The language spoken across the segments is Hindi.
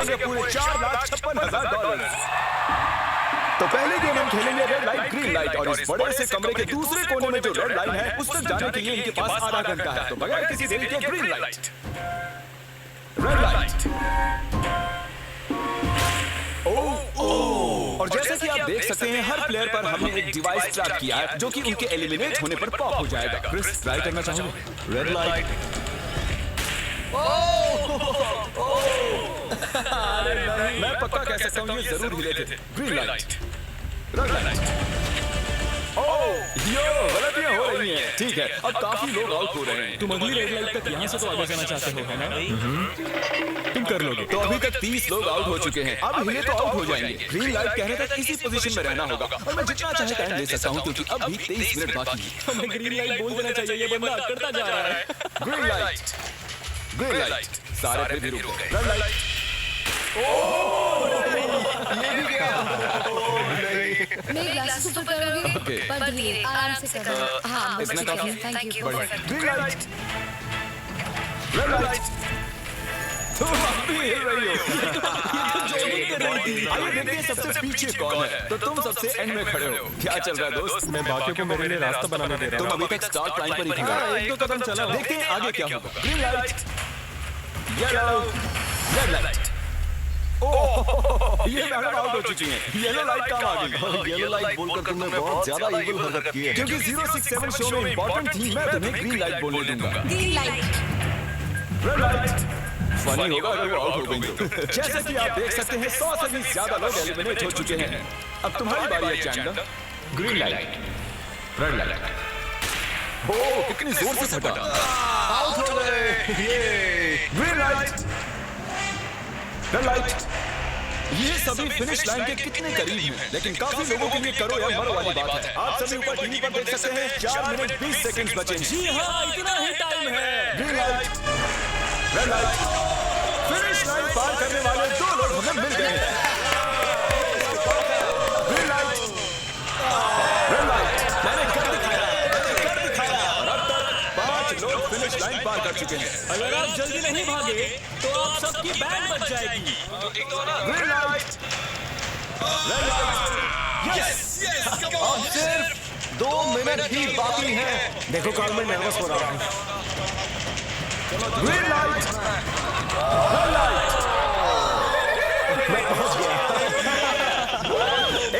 जीतेंगे पूरे $4,56,000। तो पहले गेम हम खेलेंगे रेड लाइट ग्रीन लाइट, और इस बड़े से कमरे के दूसरे कोने में जो रेड लाइन है उस तक जाने के लिए इनके पास आधा घंटा है। तो बगैर किसी देरी के ग्रीन लाइट, रेड लाइट। और जैसा कि आप देख सकते हैं हर प्लेयर पर हमने एक डिवाइस ट्रैप किया है जो कि उनके एलिमिनेट होने पर पॉप हो जाएगा। क्रिस ट्राई करना चाहोगे? Red light. मैं पक्का कह सकता हूँ ये जरूर हिले थे। Green light, red light. गलतियां हो रही हैं। ठीक है, अब काफी लोग आउट हो रहे हैं। तुम अगली रेड लाइट तक यहाँ से तो आगे जाना चाहते हो, है ना? तुम कर लोगे। तो अभी तक 30 लोग आउट हो चुके हैं। अब हिले तो आउट हो जाएंगे। ग्रीन लाइट कहने तक इसी पोजीशन में रहना होगा, और मैं जितना चाहे टाइम ले सकता हूँ क्योंकि अभी 23 मिनट बाकी है। हमें ग्रीन लाइट बोल देना चाहिए, ये बंदा करता जा रहा है। Green light, green light. सारे पे भी रुक गए। Red light. ये भी गया। मेरी ग्लासेस ऊपर करोगे? पर धीरे आराम से करो। हाँ, इसमें काफी। Thank you. Green light, red light. तुम अब भी हिल रही हो। आइए देखते हैं सबसे पीछे कौन है। तो तुम सबसे एंड में खड़े हो। क्या चल रहा है दोस्त? मैं बाकियों को मेरे लिए रास्ता बनाने दे रहा हूँ। तुम अभी तक स्टार्ट लाइन पर ही खड़े हो। एक दो कदम चला। देखते हैं आगे क्या होगा। Green light, yellow, red light. ये मैडम आउट हो चुकी हैं। येलो लाइट काम आ गई। येलो लाइट बोलकर तुमने बहुत ज्यादा इविल हरकत की है। क्योंकि 067 शो में इंपॉर्टेंट थी, मैं तुम्हें ग्रीन लाइट बोलने दूंगा। Green light. Red light. Funny होगा अगर वो आउट हो गई तो। जैसे कि आप देख सकते हैं 100 से भी ज्यादा लोग एलिमिनेट हो चुके हैं। अब तुम्हारी बारी है Chandler. Green light, red light. Oh, कितनी जोर से फटा। आउट हो गए। Green light, red light. ये सभी फिनिश लाइन के कितने करीब हैं, लेकिन काफी लोगों के लिए करो या मरो वाली बात है। आप सभी ऊपर टीवी पर देख सकते हैं 4 मिनट 20 सेकंड बचे। जी हाँ, इतना ही टाइम है। Green light, red light. Finish line पार करने वाले 2 लोग हमें मिल गए हैं। Green light, red light. मैंने कर दिखाया। और अब तक 5 लोग फिनिश लाइन पार कर चुके हैं। अगर आप जल्दी नहीं भागे तो आप सबकी बैंड बच जाएगी। Green light, red light. Yes, अब सिर्फ 2 मिनट ही बाकी हैं। देखो कार्ल, मैं नर्वस हो रहा हूँ। Green light, red light. मैं पहुंच गया।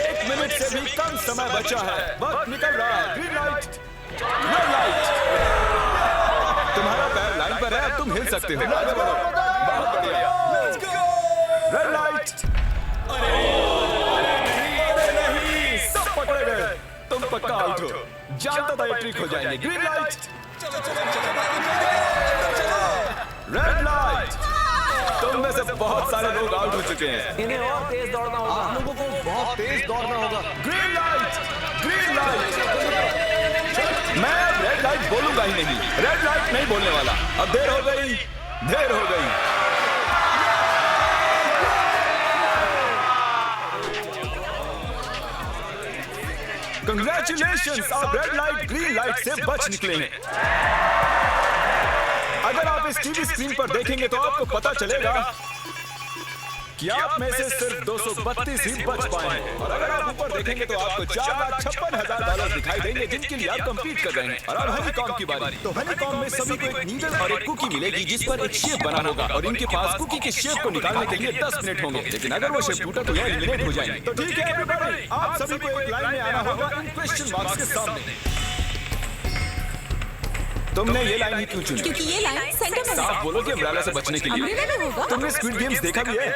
1 मिनट से भी कम समय बचा है। वक्त निकल रहा है। Green light, red light. तुम्हारा पैर लाइन पर है, अब तुम हिल सकते हो। आगे बढ़ो। बहुत बढ़िया। Red light. अरे नहीं, सब पकड़े गए। तुम पक्का आउट हो। जानता था ये ट्रिक हो जाएंगे। Green light, red light. तुम में से बहुत सारे लोग आउट हो चुके हैं। इन्हें और तेज दौड़ना होगा। आप लोगों को बहुत तेज दौड़ना होगा। Green light, green light. मैं अब रेड लाइट बोलूंगा ही नहीं। रेड लाइट नहीं बोलने वाला। अब देर हो गई, देर हो गई। कंग्रेचुलेशंस, आप रेड लाइट ग्रीन लाइट से बच निकले हैं। अगर आप इस टीवी स्क्रीन पर देखेंगे तो आपको पता चलेगा कि आप में से सिर्फ 232 ही बच पाए हैं। और अगर आप ऊपर देखेंगे तो आपको $4,56,000 दिखाई देंगे जिनके लिए आप कंपीट कर रहे हैं। और अब हनीकॉम की बारी। तो हनीकॉम में सभी को एक नीडल और एक कुकी मिलेगी जिस पर एक शेप बना होगा, और इनके पास कुकी के शेप को निकालने के लिए 10 मिनट होंगे। लेकिन अगर वो शेप टूटा तो ये एलिमिनेट हो जाएंगे। तो ठीक है एवरीबॉडी, आप सभी को एक लाइन में आना होगा इन क्वेश्चन मार्क्स के सामने। तुमने ये लाइन ही क्यों चुनी? क्योंकि ये लाइन सेंटर में साफ बोलो कि अम्ब्रेला से बचने के लिए। अम्ब्रेला में होगा? तुमने स्क्विड गेम्स देखा भी है?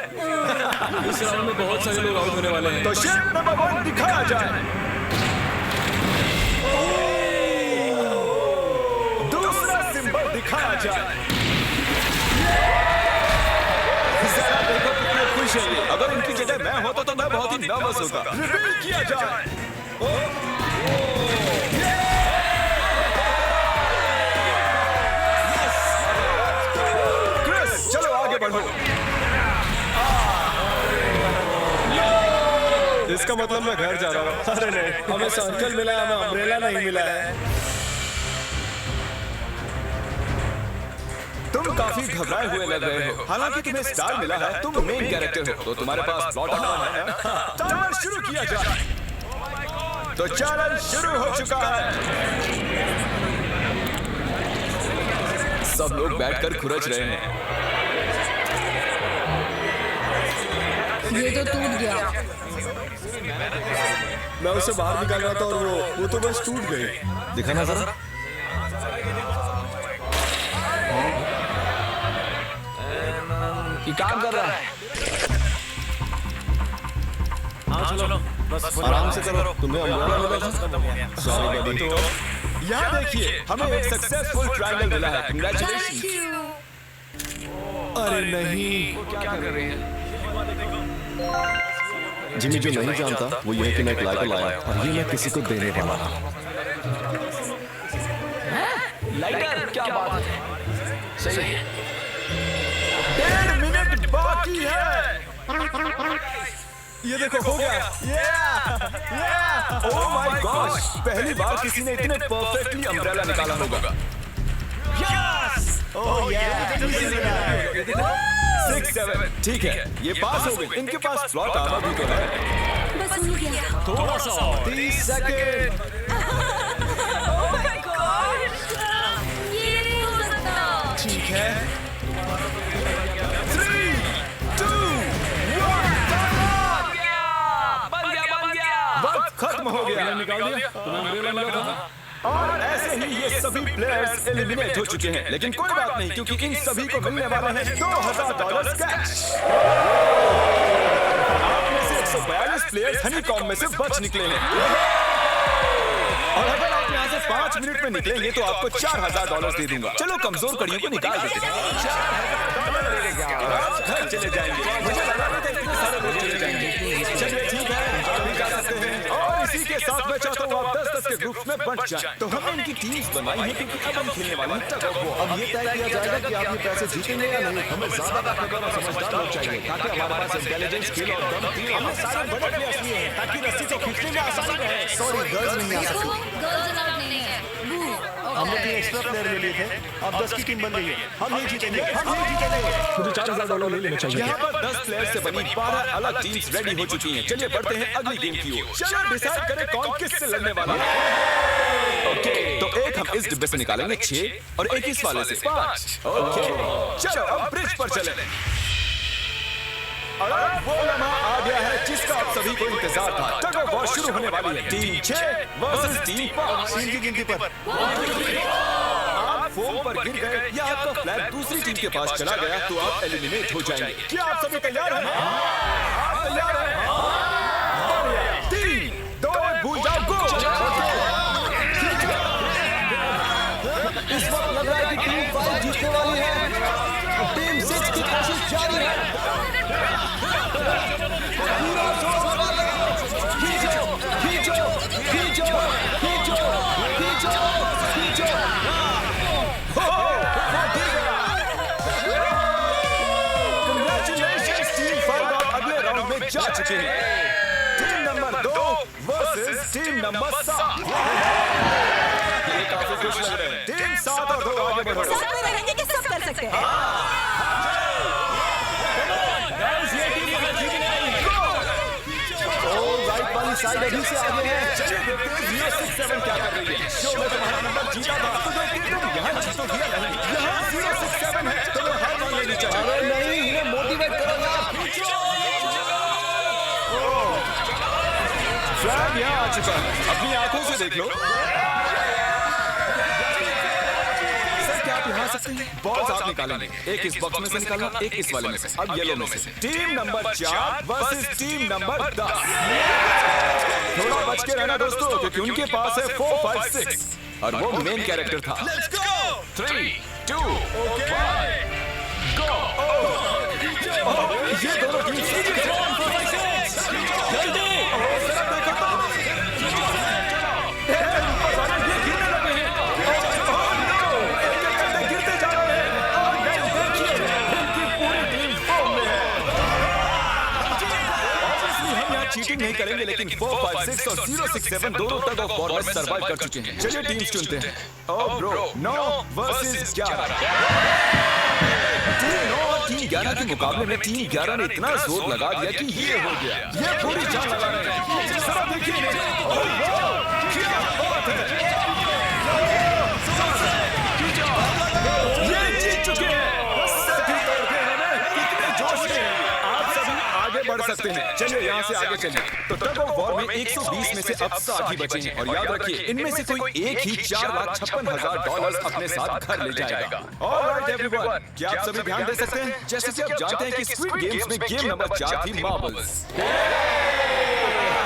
इस राउंड में बहुत सारे लोग आउट होने वाले हैं। तो शेप नंबर 1 दिखाया जाए। दूसरा सिंबल दिखाया जाए। जरा देखो कितने खुश हैं ये। अगर इनकी जगह मैं होता तो मैं बहुत ही नर्वस होता। रिवील किया जाए। चलो आगे बढ़ो। इसका मतलब मैं घर जा रहा हूँ। अरे नहीं, हमें सर्कल मिला है, हमें अम्ब्रेला नहीं मिला है। तुम तुम काफी घबराए हुए लग रहे हो। हालांकि तुम्हें स्टार मिला है, तुम मेन कैरेक्टर हो, तो तुम्हारे पास प्लॉट है ना? चैलेंज शुरू किया जाए। तो चैलेंज शुरू हो चुका है। सब लोग बैठकर खुरच रहे हैं। ये तो टूट गया। मैं उसे बाहर निकाल रहा था और वो तो बस टूट गई। दिखाना जरा। ये काम कर रहा है। हाँ चलो बस आराम से करो। तुम्हें अम्ब्रेला मिला था? सॉरी बडी। यहाँ देखिए, हमें एक सक्सेसफुल ट्रायंगल मिला है। कांग्रेचुलेशन। अरे नहीं, क्या कर रही है? जिमी जो नहीं जानता वो ये है कि मैं एक लाइटर लाया और ये मैं किसी को देने वाला था। लाइटर? क्या बात है? सही है। 1.5 मिनट बाकी है। ये देखो, हो गया। ओह माय गॉश, पहली बार किसी ने इतने परफेक्टली अम्ब्रेला निकाला होगा। ओह या 6, 7, ठीक है, ये पास हो गई। इनके पास प्लॉट आर्मर भी तो है। बस हो गया। थोड़ा सा और। 30 सेकेंड। ओह माय गॉड, ये नहीं हो सकता। ठीक है। 3, 2, 1, बन गया। वक्त खत्म हो गया। निकाल दिया। तुम्हें अम्ब्रेला मिला था। और ऐसे ही ये सभी प्लेयर्स एलिमिनेट हो चुके हैं। लेकिन कोई बात नहीं, क्योंकि इन सभी को मिलने वाले हैं $2000 कैश। आप में से 142 प्लेयर्स हनीकॉम्ब में से बच निकले हैं। और अगर आप यहाँ से 5 मिनट में निकलेंगे तो आपको $4000 दे दूंगा। चलो कमजोर कड़ियों को निकाल देते हैं। आप घर चले जाएंगे। मुझे लगा था इतने सारे लोग चले जाएंगे। चलिए ठीक है, अभी जा सकते हैं। और इसी के साथ मैं चाहता हूँ आप 10-10 के ग्रुप में बंट जाएं। तो हमने इनकी टीम्स बनाई है क्योंकि अब हम खेलने वाले हैं टग ऑफ वॉर। अब ये तय किया जाएगा कि आप ये पैसे जीतेंगे या नहीं। हमें ज्यादा ताकतवर और समझदार लोग चाहिए ताकि हमारे पास इंटेलिजेंस, स्किल और दम तीनों। हमने सारे बड़े प्लेयर्स लिए हैं ताकि रस्सी को खींचने में आसानी रहे। सॉरी, गर्ल्स नहीं आ देखो, सकती। गर्ल्स अलाउड नहीं है। बू। हमने 3 एक्स्ट्रा प्लेयर ले लिए थे। अब 10 की टीम बन गई है। हम नहीं जीतेंगे, हम नहीं जीतेंगे। मुझे $4000 ले लेना चाहिए। यहाँ पर 10 प्लेयर से बनी 12 अलग टीम्स रेडी हो चुकी हैं। चलिए बढ़ते हैं अगली गेम की ओर। चलो डिसाइड करें कौन किससे लड़ने वाला है। ओके, तो एक हम इस डिब्बे से निकालेंगे 6 और एक इस वाले से 5। ओके, चलो अब ब्रिज पर चले। और अब वो लम्हा आ गया है जिसका आप सभी को इंतजार था। टग ऑफ वॉर शुरू होने वाली है। Team 6 versus team 5। 3 की गिनती पर। आप फोम पर गिर गए या आपका फ्लैग दूसरी टीम के पास चला गया तो आप एलिमिनेट हो जाएंगे। क्या आप सभी तैयार हैं? आप तैयार हैं? 3, 2, 1, भूल जाओ, गो। इस वक्त लग रहा है कि टीम 5 जीतने वाली है। टीम 6 की कोशिश जारी है। पूरा जोर लगा दो। खींचो, खींचो, खींचो, खींचो, खींचो, खींचो। Congratulations, टीम 5 आप अगले राउंड में जा चुके हैं। Team number 2 versus team number 7। ये काफी खुश लग रहे हैं। टीम 7 और 2 आगे बढ़ो। साथ में रहेंगे कि सब कर सकते हैं। राइट वाली साइड अभी से आगे है। चलिए देखते हैं 067 क्या कर रही है। शो में तुम्हारा नंबर जीता था तो देखते तुम यहाँ जीतोगी या नहीं। यहाँ 067 है, तुम्हें हार मान लेनी चाहिए। अरे नहीं, इन्हें मोटिवेट करो यार। फ्लैग यहाँ आ चुका है, अपनी आंखों से देख लो। सर क्या आप यहाँ सकते हैं? बॉल्स आप निकालेंगे। एक इस बॉक्स में से निकालना, एक इस वाले में से। अब येलो में से। Team number 4 versus team number 10। थोड़ा बच के रहना दोस्तों, क्योंकि उनके पास है 4, 5, 6 और वो मेन कैरेक्टर था। 3, 2, 1, गो। ये दोनों टीम जल्दी गिरते जा रहे हैं। देखिए इनकी पूरी टीम फॉर्म में है। हम यहाँ चीटिंग नहीं करेंगे, लेकिन 4, 5, 6 और 067 दोनों टग ऑफ वॉर में सर्वाइव कर चुके हैं। चलिए टीम्स चुनते हैं। Oh bro, 9 versus 11। टीम 9 और टीम 11 के मुकाबले में टीम 11 ने इतना जोर लगा दिया कि ये हो गया। ये पूरी जान लगा रहे हैं। जरा देखिए इन्हें। ओह वाह! क्या बात है! ये जीत चुके हैं। सभी तोड़े हैं। कितने जोश में हैं। आप सभी आगे बढ़ सकते हैं। चलिए यहाँ से आगे चलिए। तो टग ऑफ वॉर में 120 में से अब 60 ही बचे हैं और याद रखिए इनमें से कोई एक ही $4,56,000 अपने साथ घर ले जाएगा। ऑलराइट एवरीवन, क्या आप सभी ध्यान दे सकते हैं? जैसे कि आप जानते हैं कि स्क्विड गेम्स में गेम नंबर 4 थी मार्बल्स।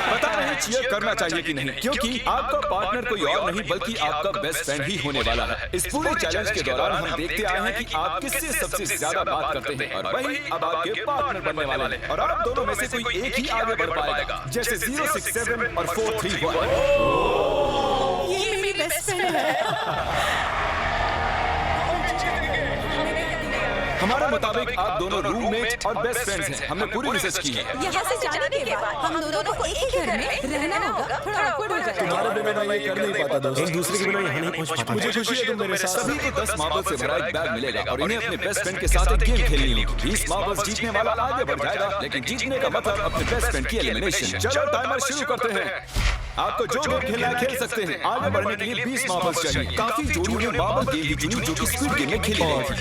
पता नहीं चीयर करना चाहिए कि नहीं, क्योंकि आपका पार्टनर कोई और नहीं बल्कि आपका बेस्ट फ्रेंड ही होने वाला है। इस पूरे चैलेंज के दौरान हम देखते आए हैं कि आप किससे सबसे ज्यादा बात करते हैं और वही अब आपके पार्टनर बनने वाले हैं और आप दोनों में से कोई एक ही आगे बढ़ पाएगा, जैसे 067 और 431। ये मेरी बेस्ट फ्रेंड है। हमारे मुताबिक आप दोनों रूममेट और बेस्ट फ्रेंड्स हैं। हमने पूरी रिसर्च की है। यहाँ से जाने के बाद हम दोनों को एक ही घर में रहना होगा। थोड़ा awkward हो जाएगा। तुम्हारे बिना मैं ये कर नहीं पाता दोस्त। एक दूसरे के बिना यहाँ नहीं पहुँच पाता। मुझे खुशी है तुम मेरे साथ। सभी को 10 मार्बल से भरा एक बैग मिलेगा और इन्हें अपने बेस्ट फ्रेंड के साथ एक गेम खेलनी होगी। 20 मार्बल्स जीतने वाला आगे बढ़ जाएगा, लेकिन जीतने का मतलब अपने बेस्ट फ्रेंड की एलिमिनेशन। चलो टाइमर शुरू करते हैं। आपको जो गेम खेलना है खेल सकते हैं। आगे बढ़ने के लिए 20 मार्बल्स चाहिए। काफी जोड़ियों ने मार्बल गेम भी चुनी जो कि स्क्विड गेम में खेली गई थी।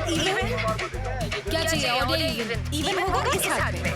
क्या चाहिए? ऑड या इवन होगा इस हाथ में।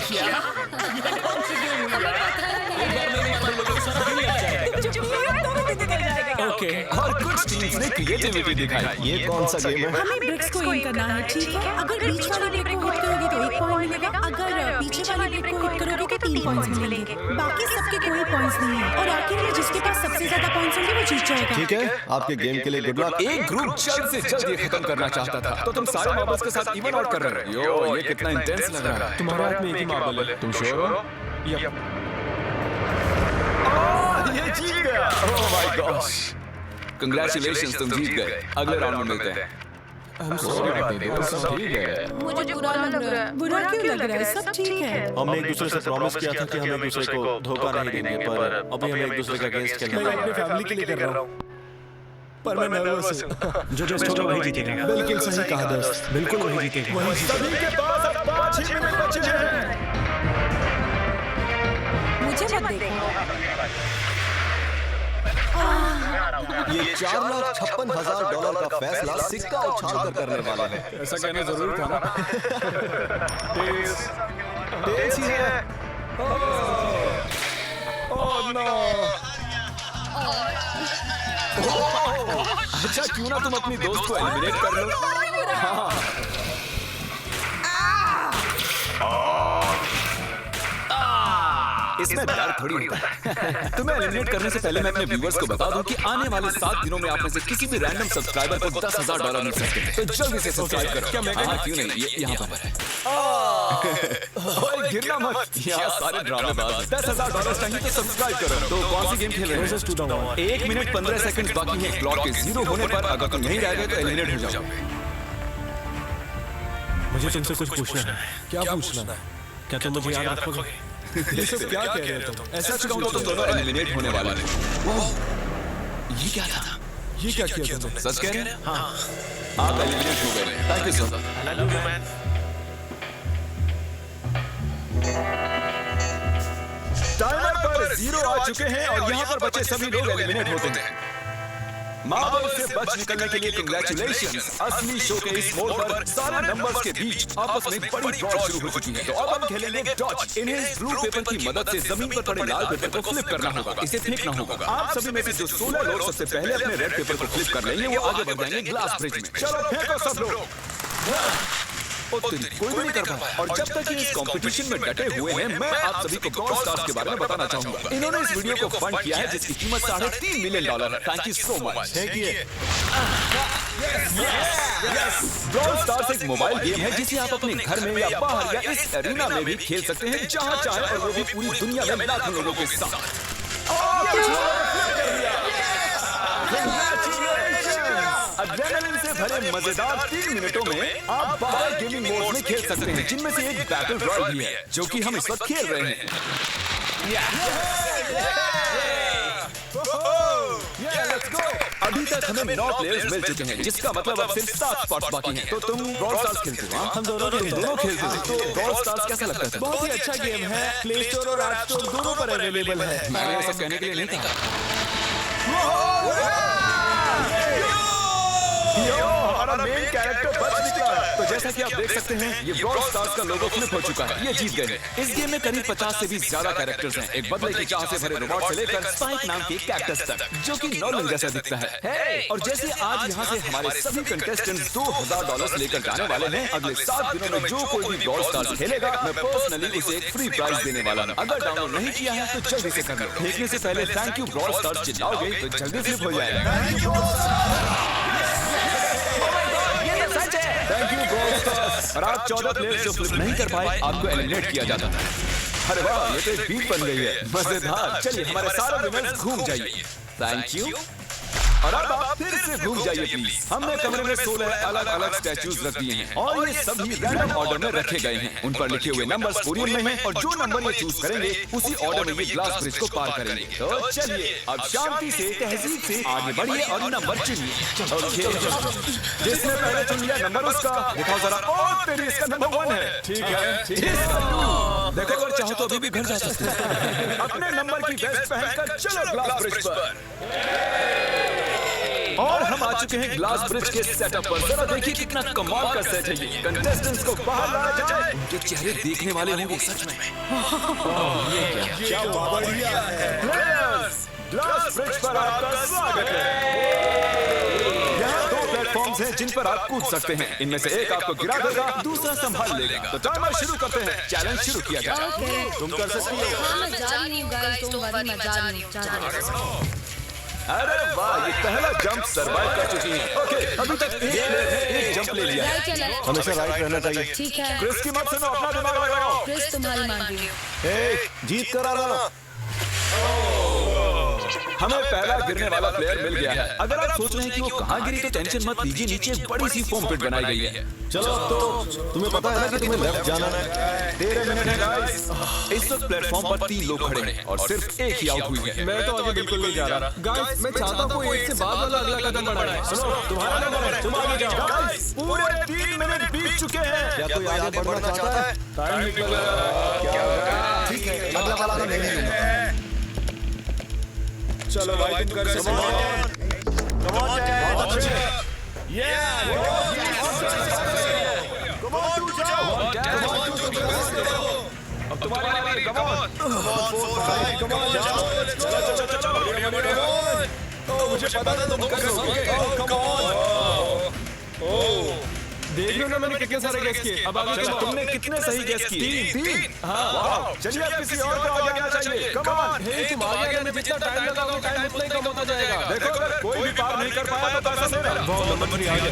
ओके। और कुछ टीम्स ने क्रिएटिविटी दिखाई। ये कौन सा गेम है? हमें ब्रिक्स को इन करना है, ठीक है? अगर बीच वाले ब्रिक को हिट करोगे तो 1 पॉइंट मिलेगा, अगर पीछे वाले ब्रिक को हिट करोगे तो 3 पॉइंट्स मिलेंगे। बाकी सबके कोई पॉइंट्स नहीं है और आखिर में जिसके पास सबसे ज्यादा पॉइंट्स होंगे वो जीत जाएगा। ठीक है, आपके गेम के लिए गुड लक। एक ग्रुप जल्द से जल्द ये खत्म करना चाहता था, तो तुम सारे मार्बल्स के साथ इवन आउट कर रहे हो। यो, ये कितना इंटेंस लग रहा है। तुम्हारे हाथ में एक ही मार्बल है। तुम श्योर हो? यप। ये जीत गया। ओह माय गॉश, कांग्रेचुलेशंस, तुम जीत गए। अगले राउंड में मिलते हैं। ठीक है। मुझे बुरा लग रहा है। बुरा क्यों लग रहा है? सब ठीक है। हमने एक दूसरे से प्रॉमिस किया था कि हम एक दूसरे को धोखा नहीं देंगे, पर अभी हम एक दूसरे का अगेंस्ट खेलने मैं अपनी फैमिली के लिए कर रहा हूँ, पर मैं नर्वस हूँ। जो होगा वही जीतेगा। बिल्कुल सही कहा दोस्त। बिल्कुल वही जीतेगा। सभी के पास अब 5 ही मिनट बचे हैं। मुझे मत देखो। ये $4,56,000 का फैसला सिक्का उछाल कर करने वाला है। ऐसा कहना जरूर था ना। तेज ही है। Oh no. अच्छा क्यों ना तुम अपनी दोस्त को एलिमिनेट कर लो। इसमें डर थोड़ी होता है। तुम्हें एलिमिनेट करने से पहले मैं अपने व्यूअर्स को बता दूं कि आने वाले 7 दिनों में आप में से किसी भी रैंडम सब्सक्राइबर को $10,000 मिल सकते हैं। तो जल्दी से सब्सक्राइब करो। क्या मैं क्यों नहीं? ये यहाँ पर है। ओए गिरना मत। यहाँ सारे ड्रामेबाज। $10,000 चाहिए तो सब्सक्राइब करो। तो कौन सी गेम खेल रहे हैं? 1 मिनट 15 सेकंड बाकी है। क्लॉक के 0 होने पर अगर तुम यहीं रह गए तो एलिमिनेट हो जाओगे। मुझे तुमसे कुछ पूछना है। क्या पूछना है? क्या तुम मुझे याद रखोगे? ये सब क्या कह रहे हो तुम? ऐसा कहूँ तो तुम दोनों एलिमिनेट होने वाले हैं। ये क्या था? ये क्या किया तुमने? सच कह रहे हैं? हाँ। आप एलिमिनेट हो गए। Thank you sir. टाइमर पर 0 आ चुके हैं और यहाँ पर बचे सभी लोग एलिमिनेट होते हैं। मार्बल से बच निकलने के लिए कांग्रेचुलेशंस। असली शो के इस मोड़ पर सारे नंबर्स के बीच आपस में बड़ी ड्रॉ शुरू हो चुकी है। तो अब हम खेलेंगे डॉज। इन्हें इस ब्लू पेपर की मदद से जमीन पर पड़े लाल पेपर को फ्लिप करना होगा। इसे फेंकना होगा। आप सभी में से जो 16 लोग सबसे पहले अपने रेड पेपर को फ्लिप कर लेंगे वो आगे बढ़ जाएंगे ग्लास ब्रिज में। चलो फेंको सब लोग। कोई भी नहीं कर पाया। और जब तक ये इस कंपटीशन में डटे हुए हैं, मैं आप सभी को ब्रॉल स्टार्स के बारे में बताना चाहूंगा। इन्होंने इस वीडियो को फंड किया है जिसकी कीमत $3.5 मिलियन है। Thank you so much. Brawl stars एक मोबाइल गेम है जिसे आप अपने घर में या बाहर या इस एरिना में भी खेल सकते हैं जहां चाहे, और वो भी पूरी दुनिया में लाखों लोगों के साथ। एड्रेनलिन से भरे मजेदार 3 मिनटों में आप 12 गेमिंग मोड्स में खेल सकते हैं, जिनमें से एक बैटल रॉयल भी है जो कि हम इस वक्त खेल रहे हैं। Let's go. अभी तक हमें 9 प्लेयर्स मिल चुके हैं, जिसका मतलब अब सिर्फ 7 स्पॉट्स बाकी हैं। तो तुम ब्रॉल स्टार्स खेलते हो? हम दोनों खेलते हैं। तो ब्रॉल स्टार्स कैसा लगता है? बहुत ही अच्छा गेम है, प्ले स्टोर और ऐप स्टोर दोनों पर अवेलेबल है। मैंने ये सब कहने के लिए नहीं कहा। हमारा मेन कैरेक्टर बच निकला। तो जैसा कि आप देख सकते हैं, ये ब्रॉल स्टार्स का लोगो फ्लिप हो चुका है। ये जीत गए हैं। इस गेम में करीब 50 से भी ज्यादा कैरेक्टर्स हैं। एक बदले की चाह से भरे रोबोट से लेकर स्पाइक नाम के कैक्टस तक, जो कि नॉर्मल जैसा दिखता है। और जैसे आज यहाँ से हमारे सभी कंटेस्टेंट्स $2000 लेकर जाने वाले हैं, अगले 7 दिनों में जो कोई भी ब्रॉल स्टार्स खेलेगा, मैं पर्सनली उसे एक फ्री प्राइज देने वाला हूँ। अगर डाउनलोड नहीं किया है तो जल्दी से कर लो। देखने से पहले थैंक यू ब्रॉल स्टार्स चिल्लाओगे तो जल्दी फ्लिप हो जाएगा। Thank you brawl stars. और आज 14 प्लेयर्स जो फ्लिप नहीं कर पाए, आपको एलिमिनेट किया जाता है। अरे वाह, ये तो एक बीट बन गई है, मजेदार। चलिए हमारे सारे विनर्स घूम जाइए। Thank you. और अब आप फिर से घूम जाइए प्लीज। हमने कमरे में 16 अलग अलग स्टैचूज रख दिए हैं और ये सभी रैंडम ऑर्डर में रखे गए हैं। उन पर लिखे हुए नंबर्स कोरियन में हैं और जो नंबर ये चूज करेंगे उसी ऑर्डर में ये ग्लास ब्रिज को पार करेंगे। तो चलिए अब शांति से, तहजीब से आगे बढ़िए और नंबर चुनिए। जिसने पहले चुन लिया नंबर उसका। दिखाओ जरा। और तेरी इसका नंबर 1 है। ठीक है, देखो अगर चाहो तो अभी भी घर जा सकते हैं। अपने नंबर की वेस्ट पहनकर चलो ग्लास ब्रिज पर। और हम आ चुके हैं ग्लास ब्रिज के सेटअप पर। जरा देखिए कितना कमाल का सेट है ये। कंटेस्टेंट्स को बाहर लाया जाए। उनके चेहरे देखने वाले होंगे सच में। ये क्या बढ़िया है। प्लेयर्स, ग्लास ब्रिज पर आपका स्वागत है। यहाँ 2 प्लेटफॉर्म्स हैं जिन पर आप कूद सकते हैं। इनमें से एक आपको गिरा देगा, दूसरा संभाल लेगा। तो टाइमर शुरू करते हैं। चैलेंज शुरू किया जाए। तुम कर सकती हो। हाँ मैं जा रही हूँ गाइस, तुम वाली मैं जा रही हूँ। अरे वाह, ये पहला जंप सरवाइव कर चुकी है। ओके, अभी तक एक प्लेयर ने एक जंप ले लिया है। हमेशा राइट रहना चाहिए। ठीक है क्रिस की मत सुनो, अपना दिमाग लगाओ। क्रिस, तुम्हारी मान रही हूँ। जीत कर आ रहा। हमें पहला गिरने वाला प्लेयर मिल गया है। अगर आप सोच रहे हैं कि वो कहाँ गिरी तो टेंशन मत लीजिए, नीचे बड़ी सी फोम पिट बनाई गई है। चलो तो तुम्हें पता है ना कि तुम्हें लेफ्ट जाना है। 13 मिनट है गाइस। इस वक्त प्लेटफॉर्म पर 3 लोग खड़े हैं और सिर्फ एक ही आउट हुई है। मैं तो आगे बिल्कुल नहीं जा रहा। गाइस, मैं चाहता हूँ कोई एक से बाद वाला अगला कदम बढ़ाए। सुनो, तुम्हारा नंबर है, तुम आगे जाओ। गाइस, पूरे 3 मिनट बीत चुके हैं। क्या कोई आगे बढ़ना चाहता है? टाइम निकल गया। ठीक है, अगला वाला नहीं लूंगा। चलो भाई, तुम कर सकते हो। अब तुम्हारी बारी। कम ऑन, कम ऑन, जाओ। चलो। मुझे पता था तुम कर सकते हो। Come on. देख लो ना मैंने कितने सारे गेस किए। अब आगे चलो, तुमने कितने सही गेस किए? 3। हाँ, चलिए अब किसी और को आगे आना चाहिए। Come on. तुम आगे आने में जितना टाइम लगाओगे टाइम उतना ही कम होता जाएगा। देखो, अगर कोई भी पार नहीं कर पाया तो पैसा मेरा। नंबर 3 आ गया।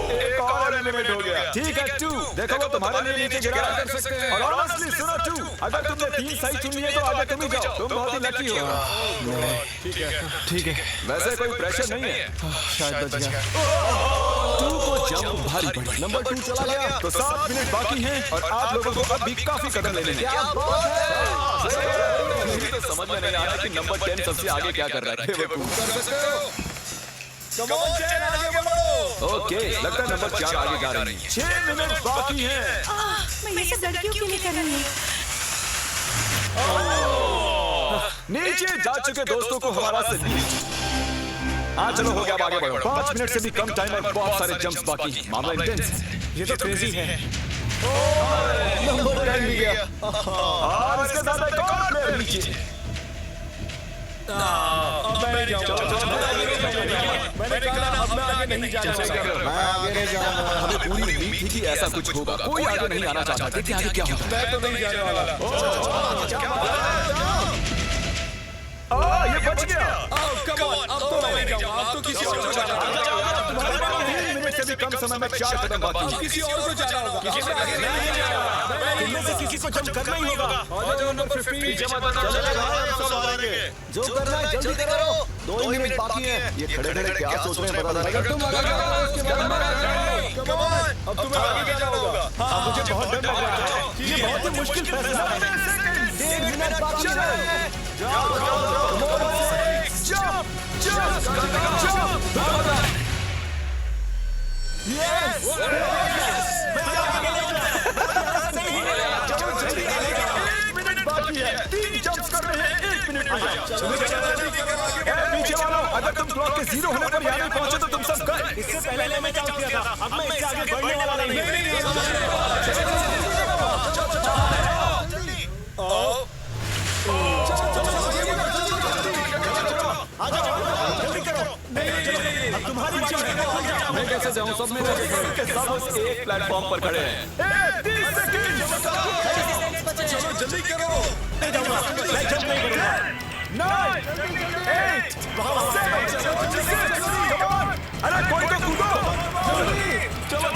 एक और एलिमिनेट हो गया। ठीक है 2। देखो वो तुम्हारे लिए नीचे गिरा कर सकते हैं। और ऑनेस्टली सुनो 2, अगर तुमने 3 सही चुन लिए तो आगे तुम ही जाओ। तुम बहुत ही लकी हो। ठीक है, वैसे कोई प्रेशर नहीं है। शायद बच गया। 2 को जंप भारी पड़ी। नंबर 2 चला गया। तो 7 मिनट बाकी हैं और आप लोगों को अब भी काफी कदम लेने हैं। मुझे तो समझ में नहीं आ रहा कि नंबर 10 सबसे आगे क्या कर रहा है। ओके, लगता है नंबर 4 आगे जा रही है। 6 मिनट बाकी हैं। मैं ये सब लड़कियों के लिए कर रही हूँ। नीचे जा चुके दोस्तों को हमारा सैल्यूट। हाँ चलो, हो गया, अब आगे बढ़ो। 5 मिनट से भी कम टाइम और बहुत सारे जंप्स बाकी हैं। मामला इंटेंस है। ये तो क्रेजी है। नंबर 10 भी गया और इसके साथ एक और प्लेयर नीचे। मैंने कहा अब मैं आगे नहीं जाना चाहता। मैं आगे नहीं जाऊंगा। हमें पूरी उम्मीद थी कि ऐसा कुछ होगा। कोई आगे नहीं आना चाहता। देखिए आगे क्या होता है। मैं तो नहीं जाने वाला। ये बच गया। कम ऑन, अब तो मैं नहीं जाऊंगा। अब तो किसी और को जाना होगा। तुम्हारे पास 3 मिनट से भी कम समय में 4 कदम बाकी हैं। किसी और को जाना होगा। किसी से आगे नहीं जाना। इनमें से किसी को जंप करना ही होगा। और नंबर 15 जमा करना जो करना है जल्दी करो। 2 ही मिनट बाकी हैं। ये खड़े खड़े क्या सोच रहे हैं पता नहीं। तुम आगे जाओ, उसके बाद मैं आगे जाऊंगा। कम ऑन, अब तुम्हें आगे जाना होगा। अब मुझे बहुत डर लग रहा है। ये बहुत ही मुश्किल फैसला है। 1 मिनट बाकी है। पीछे वालों, अगर तुम क्लॉक के 0 होने पर यहाँ नहीं पहुंचे तो तुम सब गए। इससे पहले मैं चांस किया था, अब मैं इससे आगे बढ़ने वाला नहीं। अब तुम्हारी बारी। मैं कैसे जाऊँ? सब मेरे सब उस एक प्लेटफॉर्म पर खड़े हैं। 30 सेकंड। चलो जल्दी करो। मैं जाऊंगा, मैं जंप नहीं करूंगा। 9, 8, 7, 6, come on! अरे कोई तो कूदो! चलो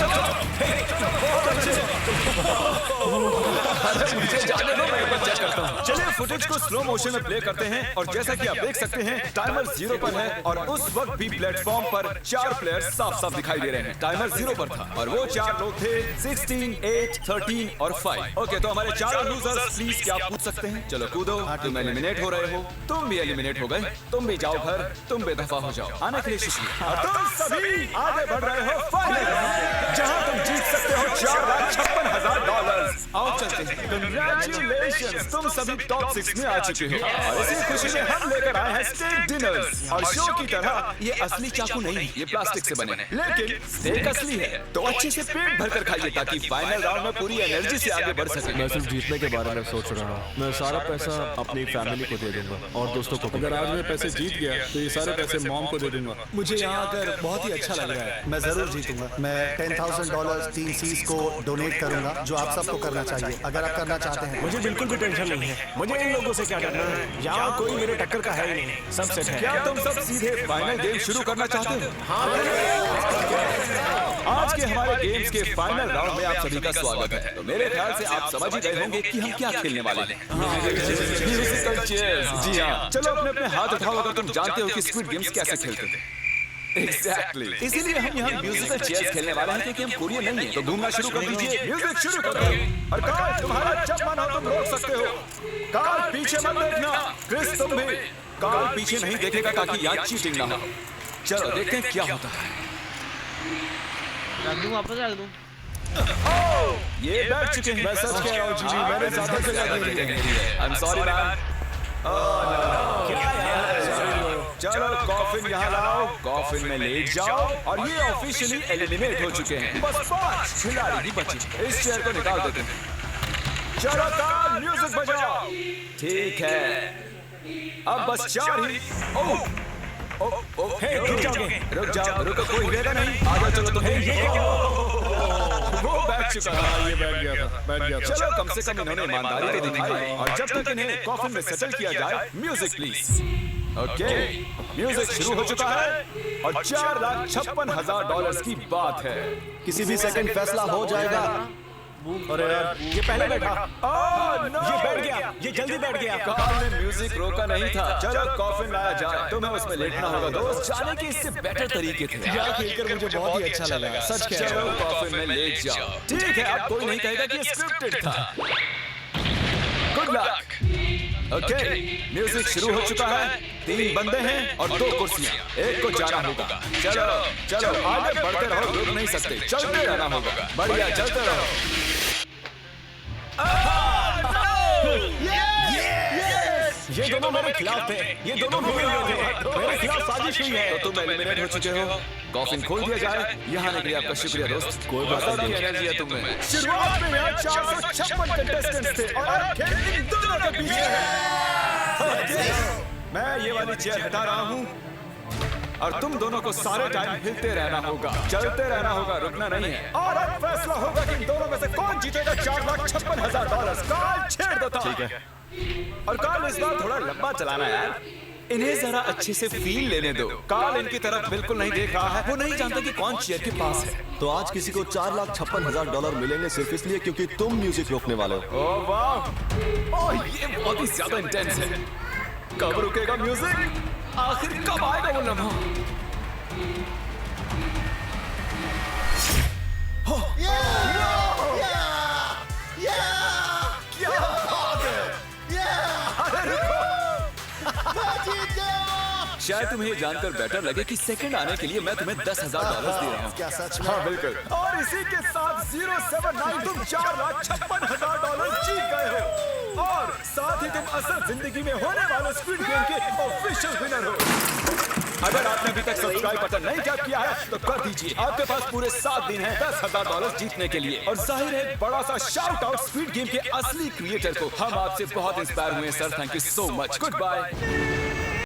अरे मुझे जाने दो, मैं बच्चा करता हूँ। चलिए फुटेज को स्लो मोशन में प्ले करते हैं और जैसा कि आप देख सकते हैं टाइमर 0 पर है और उस वक्त भी प्लेटफॉर्म पर 4 प्लेयर्स साफ साफ दिखाई दे रहे हैं। टाइमर 0 पर था और वो 4 लोग थे 16, 8, 13 और 5। ओके, तो हमारे 4 लूजर्स प्लीज क्या आप पूछ सकते हैं? चलो कूदो, तुम एलिमिनेट हो रहे हो, तुम भी एलिमिनेट हो गए, तुम भी जाओ घर, तुम बेदफा हो जाओ। आने के लिए शुक्रिया। और तुम सभी आगे बढ़ रहे हो फाइनल राउंड, जहां तुम जीत सकते हो $4,56,000। आओ चलते हैं। Congratulations, तुम सभी टॉप 6 में आ चुके हो और इसी खुशी में हम लेकर आए हैं स्टेक डिनर्स। और शो की तरह ये असली चाकू नहीं, ये प्लास्टिक से बने हैं, लेकिन स्टेक असली है। तो अच्छे से पेट भरकर खाइए ताकि फाइनल राउंड में पूरी एनर्जी से आगे बढ़ सके। मैं सिर्फ जीतने के बारे में सोच रहा हूँ। मैं सारा पैसा अपनी फैमिली को दे दूंगा और दोस्तों को। अगर आज मैं पैसे जीत गया तो ये सारे पैसे मॉम को दे दूंगा। मुझे यहाँ आकर बहुत ही अच्छा लग रहा है। मैं जरूर जीतूंगा। मैं $10,000 टीम सीज को डोनेट करूंगा, जो आप सबको करना चाहिए अगर आप करना चाहते हैं। मुझे बिल्कुल भी टेंशन नहीं है। मुझे इन लोगों से क्या डरना है? यहाँ कोई मेरे टक्कर का है ही नहीं, सब सेट है। क्या तुम सब सीधे फाइनल गेम शुरू करना चाहते हो? आज के हमारे गेम्स के फाइनल राउंड में आप सभी का स्वागत है। तो मेरे ख्याल से आप समझ ही गए होंगे कि हम क्या खेलने वाले हैं। Musical chairs. जी हाँ, चलो अपने अपने हाथ उठाओ अगर तुम जानते हो कि स्क्विड गेम्स कैसे खेलते थे। Exactly. इसीलिए हम यहाँ म्यूजिकल चेयर्स खेलने वाले हैं क्योंकि हम कोरियन नहीं हैं। तो घूमना शुरू कर दीजिए, म्यूजिक शुरू कर दो। और कार्ल, तुम्हारा जब मन हो तुम रोक सकते हो। कार्ल पीछे मत देखना, क्रिस तुम भी। कार्ल पीछे नहीं देखेगा ताकि यहाँ चीटिंग ना हो। चलो देखते हैं क्या होता है। रख दूं, वापस रख दूं। ये बैठ चुके हैं। मैं सच कह रहा हूँ जी, मैंने ज्यादा से ज्यादा I'm sorry man. चलो कॉफिन यहाँ लाओ, कॉफिन में लेट जाओ और ये ऑफिशियली एलिमिनेट हो चुके हैं। बस 5 खिलाड़ी ही बचे। इस चेयर को निकाल देते हैं। चलो कार्ल, म्यूजिक बजाओ। ठीक है, अब बस 4 ही। रुक जाओ, रुको, कोई हिलेगा नहीं। आगे चलो तुम। वो बैठ चुका था। ये बैठ गया था। चलो कम से कम इन्होंने ईमानदारी तो दिखाई। और जब तक इन्हें कॉफिन में सेटल किया जाए, म्यूजिक प्लीज। ओके, म्यूजिक शुरू हो चुका है और $4,56,000 की बात है। किसी भी सेकंड फैसला हो जाएगा। अरे यार, ये पहले बैठा। no! ये बैठ गया, ये जल्दी बैठ गया। कार्ल ने म्यूजिक रोका नहीं था। चलो कॉफिन लाया जाए, तुम्हें उसमें लेटना होगा दोस्त। जाने के इससे बेटर तरीके थे। यहाँ खेलकर मुझे बहुत ही अच्छा लगा, सच कह रहा हूँ। चलो कॉफिन में लेट जाओ। ठीक है, अब कोई नहीं कहेगा कि ये स्क्रिप्टेड था। Good luck. ओके, म्यूजिक शुरू हो चुका है। 3 बंदे हैं और 2 कुर्सियां। एक को जाना होगा। चलो आगे बढ़ते रहो, रुक नहीं सकते, चलते रहना होगा। बढ़िया, चलते रहो। ये दोनों मेरे खिलाफ थे, ये दोनों मिले हुए थे, मेरे खिलाफ साजिश हुई है। तो तुम एलिमिनेट हो चुके हो। कॉफिन खोल दिया जाए। यहाँ आने के लिए आपका शुक्रिया दोस्त। कोई बात नहीं, एनर्जी है तुम्हें। शुरुआत में यहाँ 456 कंटेस्टेंट्स थे और अब खेल इन दोनों के बीच है। मैं ये वाली चेयर हटा रहा हूँ और तुम दोनों को सारे टाइम हिलते रहना होगा, चलते रहना होगा, रुकना नहीं है। और अब फैसला होगा कि इन दोनों में से कौन जीतेगा $4,56,000। कार्ल छेड़ देता। ठीक है। और कार्ल इस बार थोड़ा लंबा चलाना यार, इन्हें जरा अच्छे से फील लेने दो। कार्ल इनकी तरफ बिल्कुल नहीं देख रहा है, वो नहीं जानता कि कौन चेयर के पास है। तो आज किसी को $4,56,000 मिलेंगे सिर्फ इसलिए क्योंकि तुम म्यूजिक रोकने वाले हो। ओह वाह, ओह ये बहुत ही ज्यादा इंटेंस है। कब रुकेगा म्यूजिक? आखिर कब आएगा वो लम्हा? क्या बात है? अरे रुको, शायद तुम्हें ये जानकर बेटर लगे कि सेकंड आने के लिए मैं तुम्हें $10,000 दे रहा हूँ। क्या सच में? हाँ बिल्कुल। और इसी के साथ 079 तुम $4,56,000 जीत गए हो और साथ ही तुम असल जिंदगी में होने वाले स्क्विड गेम के ऑफिशियल विनर हो। अगर आपने अभी तक सब्सक्राइब बटन नहीं टैप किया है तो कर दीजिए। आपके पास पूरे 7 दिन है $10,000 जीतने के लिए। और जाहिर है बड़ा सा शाउट आउट स्क्विड गेम के असली क्रिएटर को। हम आपसे बहुत इंस्पायर हुए sir, thank you so much. Good bye.